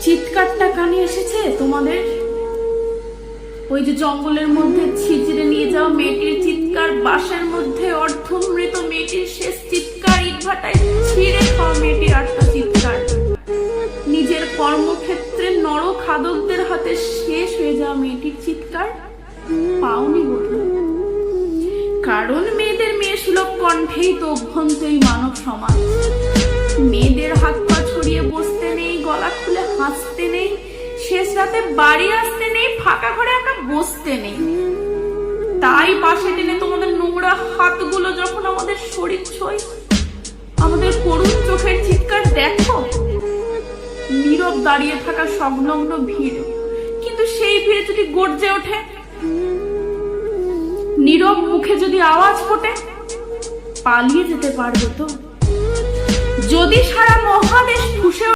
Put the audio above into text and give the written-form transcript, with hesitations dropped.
চিৎকারটা কানে এসেছে তোমাদের? ওই যে জঙ্গলের মধ্যে ছিঁচড়ে নিয়ে যাও মেয়েটির চিৎকার, বাসের মধ্যে অর্ধমৃত মেয়েটির শেষ চিৎকার, ইটভাটায় ছিঁড়ে খাওয়া মেয়েটির আটটা চিৎকার, নিজের কর্মক্ষেত্রে নরখাদকদের হাতে শেষ হয়ে যাওয়া মেয়েটির চিৎকার পাওনি বোধহয়? কারণ মেয়েদের মেয়ে সুলভ কণ্ঠেই তো অভ্যন্তরী মানব সমাজ। মেয়েদের হাত পা ছড়িয়ে বসতে নেই, গলা খুলে হাসতে নেই, শেষ রাতে বাড়ি আসতে নেই, ফাঁকা ঘরে একা বসতে নেই। তাই পাশে টেনে তোমাদের নোংরা হাতগুলো যখন আমাদের শরীর ছোঁয়, আমাদের করুণ চোখের চিৎকার দেখো, নীরব দাঁড়িয়ে থাকা সংলগ্ন ভিড়, কিন্তু সেই ভিড়ে যদি গর্জে ওঠে, নীরব মুখে যদি আওয়াজ ফোটে, পালিয়ে যেতে পারবে তো? যদি সারা মহাদেশ ফুঁসে